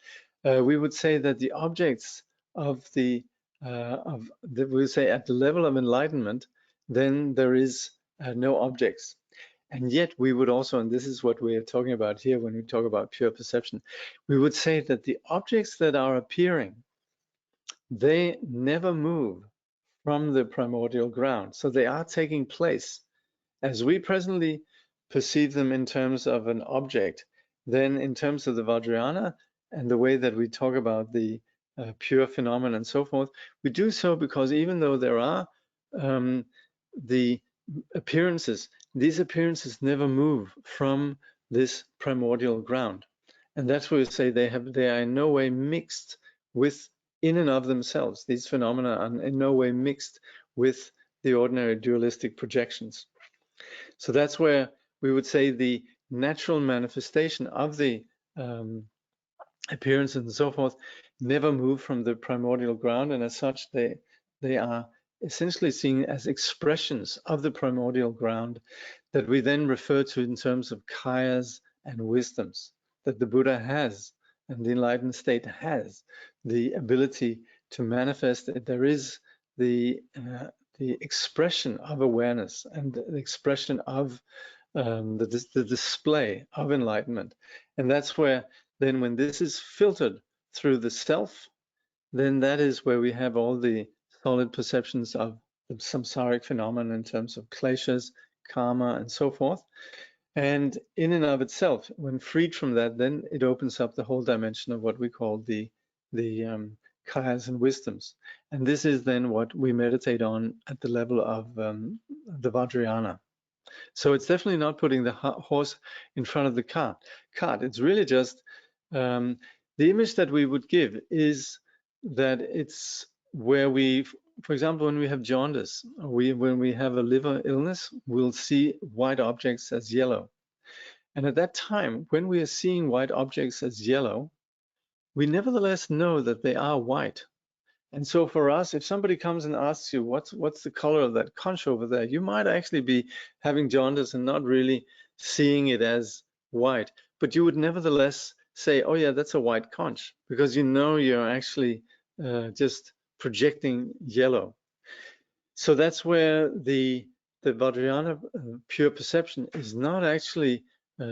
we would say that the objects of we say at the level of enlightenment, then there is no objects. And yet we would also, and this is what we are talking about here when we talk about pure perception, we would say that the objects that are appearing, they never move from the primordial ground. So they are taking place. As we presently perceive them in terms of an object, then in terms of the Vajrayana and the way that we talk about the pure phenomena and so forth, we do so because even though there are the appearances, these appearances never move from this primordial ground. And that's where we say they are in no way mixed with, in and of themselves. These phenomena are in no way mixed with the ordinary dualistic projections. So that's where we would say the natural manifestation of the appearances and so forth, never move from the primordial ground, and as such, they are essentially seen as expressions of the primordial ground that we then refer to in terms of kayas and wisdoms that the Buddha has and the enlightened state has the ability to manifest it. There is the expression of awareness and the expression of the display of enlightenment. And that's where then when this is filtered through the self, then that is where we have all the solid perceptions of the samsaric phenomenon in terms of kleshas, karma, and so forth. And in and of itself, when freed from that, then it opens up the whole dimension of what we call the kayas and wisdoms. And this is then what we meditate on at the level of the Vajrayana. So it's definitely not putting the horse in front of the cart. It's really just the image that we would give is that it's where we, for example, when we have jaundice, when we have a liver illness, we'll see white objects as yellow. And at that time, when we are seeing white objects as yellow, we nevertheless know that they are white. And so for us, if somebody comes and asks you, what's the color of that conch over there, you might actually be having jaundice and not really seeing it as white. But you would nevertheless say, oh yeah, that's a white conch, because you know you're actually just projecting yellow. So that's where the Vajrayana pure perception is not actually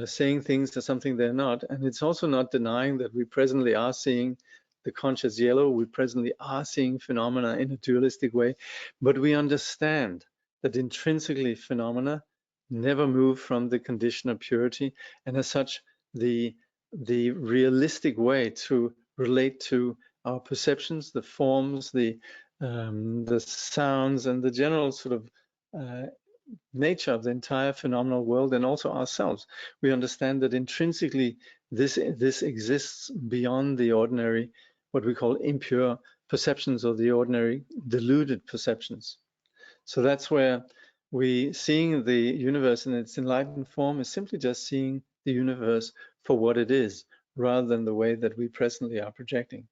saying things as something they're not. And it's also not denying that we presently are seeing the conch as yellow. We presently are seeing phenomena in a dualistic way, but we understand that intrinsically phenomena never move from the condition of purity. And as such, the realistic way to relate to our perceptions, the forms, the sounds, and the general sort of nature of the entire phenomenal world, and also ourselves. We understand that intrinsically this exists beyond the ordinary, what we call impure perceptions, or the ordinary deluded perceptions. So that's where seeing the universe in its enlightened form is simply just seeing the universe for what it is, rather than the way that we presently are projecting.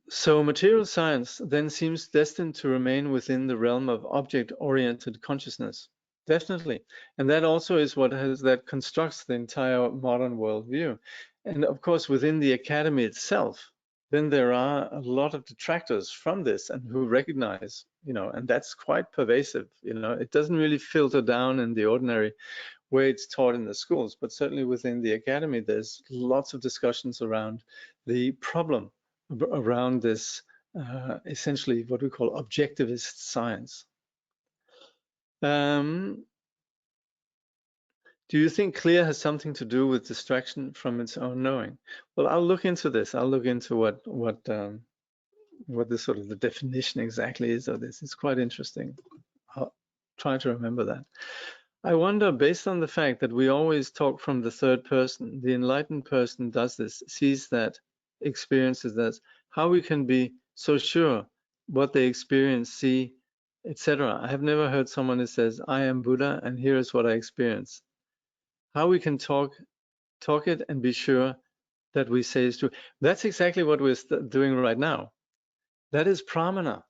So material science then seems destined to remain within the realm of object-oriented consciousness. Definitely. And that also is that constructs the entire modern worldview. And of course, within the academy itself, then there are a lot of detractors from this and who recognize, and that's quite pervasive. It doesn't really filter down in the ordinary way it's taught in the schools, but certainly within the academy, there's lots of discussions around the problem around this essentially what we call objectivist science. Do you think clear has something to do with distraction from its own knowing? Well, I'll look into this. I'll look into what the sort of the definition exactly is of this. It's quite interesting. I'll try to remember that. I wonder, based on the fact that we always talk from the third person, the enlightened person does this, sees that, experiences that, how we can be so sure what they experience, see, etc. I have never heard someone who says, I am Buddha and here is what I experience. How we can talk it and be sure that we say is true. That's exactly what we're doing right now. That is pramana.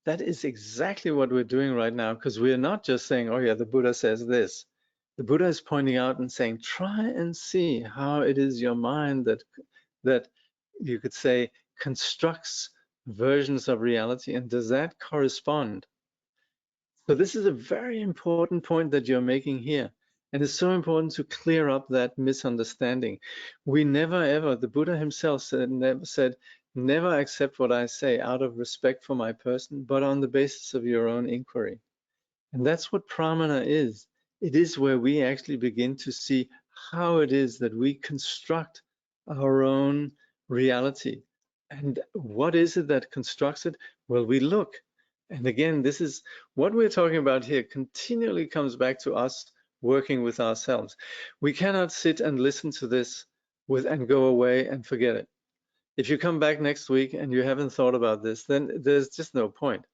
That is exactly what we're doing right now, because we're not just saying, oh yeah, the Buddha says this. The Buddha is pointing out and saying, try and see how it is your mind that you could say constructs versions of reality, and does that correspond? So this is a very important point that you're making here. And it's so important to clear up that misunderstanding. We never ever, the Buddha himself said, never accept what I say out of respect for my person, but on the basis of your own inquiry. And that's what pramana is. It is where we actually begin to see how it is that we construct our own reality. And what is it that constructs it? Well, we look. And again, this is what we're talking about here continually comes back to us working with ourselves. We cannot sit and listen to this and go away and forget it. If you come back next week and you haven't thought about this, then there's just no point.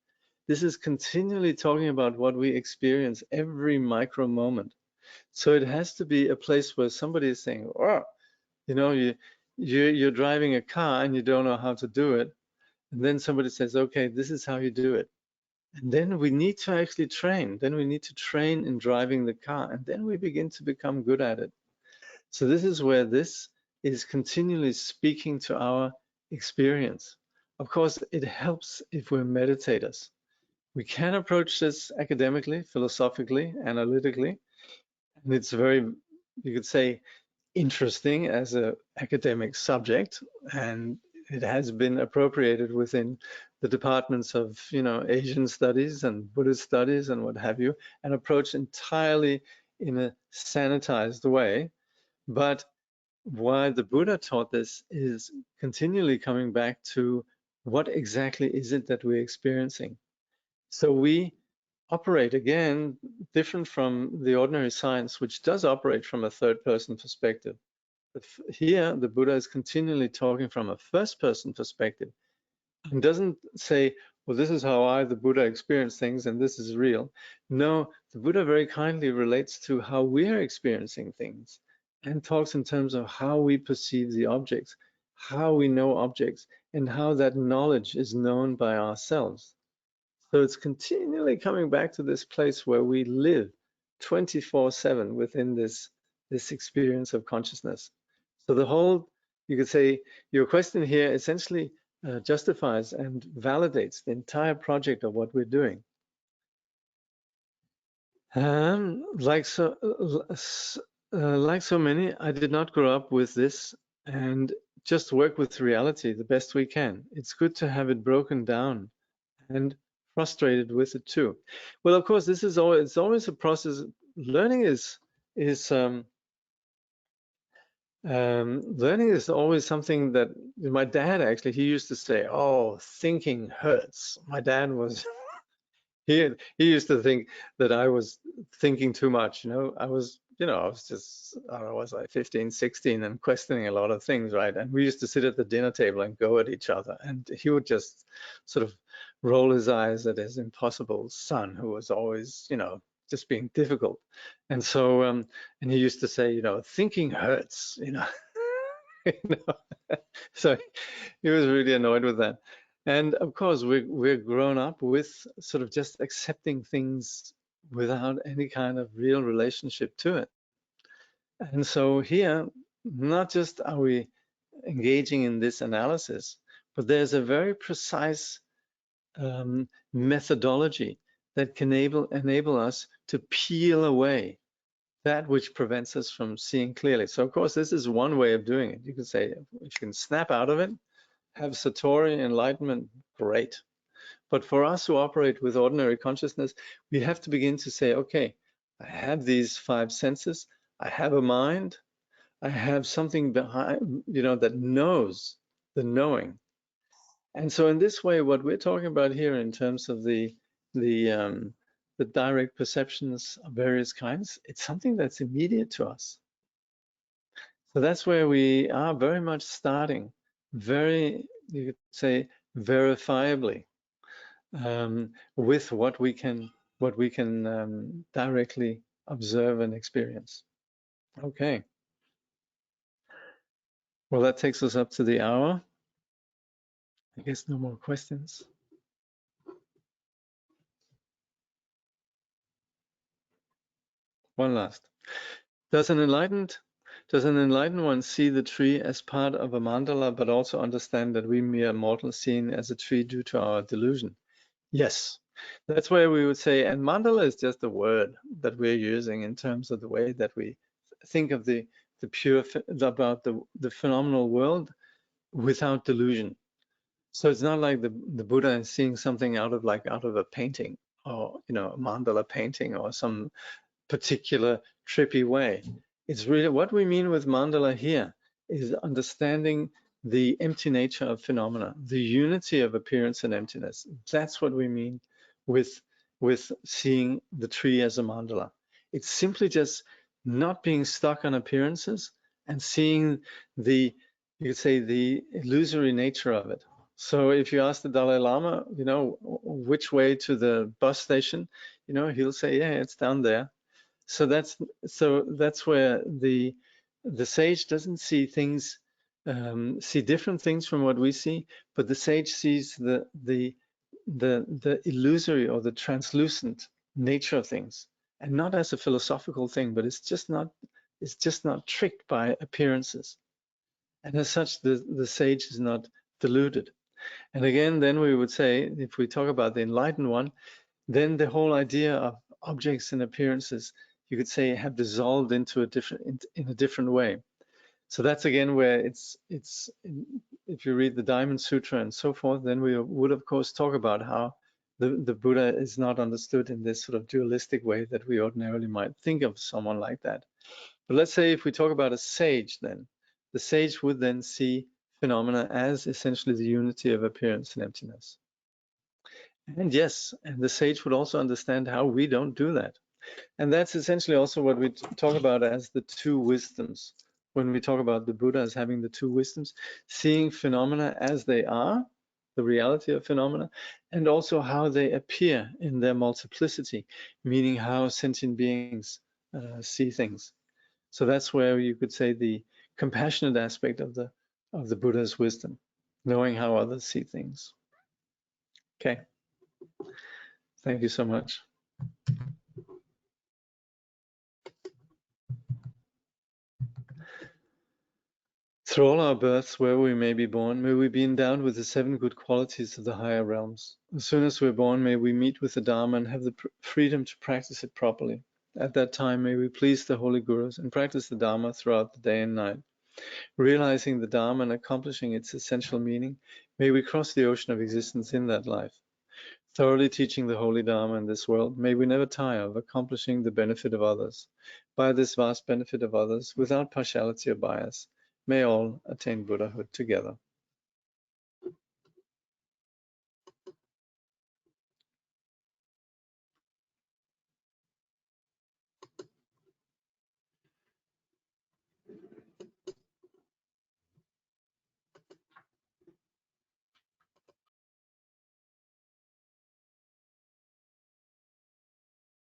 This is continually talking about what we experience every micro moment. So it has to be a place where somebody is saying, oh, You know, you're driving a car and you don't know how to do it. And then somebody says, okay, this is how you do it. And then we need to actually train. Then we need to train in driving the car. And then we begin to become good at it. So this is where this is continually speaking to our experience. Of course, it helps if we're meditators. We can approach this academically, philosophically, analytically. And it's very, you could say, interesting as an academic subject, and it has been appropriated within the departments of, you know, Asian studies and Buddhist studies and what have you, and approached entirely in a sanitized way. But why the Buddha taught this is continually coming back to what exactly is it that we're experiencing. So we operate, again, different from the ordinary science, which does operate from a third-person perspective. Here, the Buddha is continually talking from a first-person perspective and doesn't say, well, this is how I, the Buddha, experience things and this is real. No, the Buddha very kindly relates to how we're experiencing things and talks in terms of how we perceive the objects, how we know objects, and how that knowledge is known by ourselves. So it's continually coming back to this place where we live 24/7 within this experience of consciousness. So the whole, you could say, your question here essentially justifies and validates the entire project of what we're doing. Like so many, I did not grow up with this and just work with reality the best we can. It's good to have it broken down and frustrated with it too. Well, of course, this is always, it's always a process. Learning is learning is always something that my dad actually, he used to say, oh, thinking hurts. My dad was he used to think that I was thinking too much. You know, I was just, I don't know, was like 15, 16 and questioning a lot of things, right? And we used to sit at the dinner table and go at each other, and he would just sort of roll his eyes at his impossible son, who was always, you know, just being difficult. And so and he used to say, you know, thinking hurts, you know. You know? So he was really annoyed with that. And of course, we're grown up with sort of just accepting things without any kind of real relationship to it. And so here, not just are we engaging in this analysis, but there's a very precise methodology that can enable us to peel away that which prevents us from seeing clearly. So of course, this is one way of doing it. You could say, if you can snap out of it, have Satori enlightenment, great. But for us who operate with ordinary consciousness, we have to begin to say, okay, I have these 5 senses, I have a mind, I have something behind, you know, that knows the knowing. And so in this way, what we're talking about here in terms of the direct perceptions of various kinds, it's something that's immediate to us. So that's where we are very much starting, very, you could say, verifiably, with what we can directly observe and experience. Okay. Well, that takes us up to the hour. I guess no more questions. One last. Does an enlightened one see the tree as part of a mandala, but also understand that we mere mortals seen as a tree due to our delusion? Yes, that's where we would say, and mandala is just a word that we're using in terms of the way that we think of the pure, about the phenomenal world without delusion. So it's not like the Buddha is seeing something out of a painting, or, you know, a mandala painting or some particular trippy way. It's really what we mean with mandala here is understanding the empty nature of phenomena, the unity of appearance and emptiness. That's what we mean with seeing the tree as a mandala. It's simply just not being stuck on appearances and seeing the, you could say, the illusory nature of it. So if you ask the Dalai Lama, you know, which way to the bus station, you know, he'll say, yeah, it's down there. So that's where the the sage doesn't see things, see different things from what we see, but the sage sees the illusory or the translucent nature of things, and not as a philosophical thing, but it's just not tricked by appearances. And as such, the sage is not deluded. And again, then we would say, if we talk about the enlightened one, then the whole idea of objects and appearances, you could say, have dissolved into in a different way. So that's again where it's if you read the Diamond Sutra and so forth, then we would of course talk about how the Buddha is not understood in this sort of dualistic way that we ordinarily might think of someone like that. But let's say if we talk about a sage, then the sage would then see phenomena as essentially the unity of appearance and emptiness. And yes, and the sage would also understand how we don't do that. And that's essentially also what we talk about as the two wisdoms. When we talk about the Buddha as having the two wisdoms, seeing phenomena as they are, the reality of phenomena, and also how they appear in their multiplicity, meaning how sentient beings see things. So that's where you could say the compassionate aspect of the Buddha's wisdom, knowing how others see things. Okay. Thank you so much. Through all our births, wherever we may be born, may we be endowed with the 7 good qualities of the higher realms. As soon as we're born, may we meet with the Dharma and have the freedom to practice it properly. At that time, may we please the holy gurus and practice the Dharma throughout the day and night. Realizing the Dharma and accomplishing its essential meaning, may we cross the ocean of existence in that life. Thoroughly teaching the holy Dharma in this world, may we never tire of accomplishing the benefit of others. By this vast benefit of others, without partiality or bias, may all attain Buddhahood together.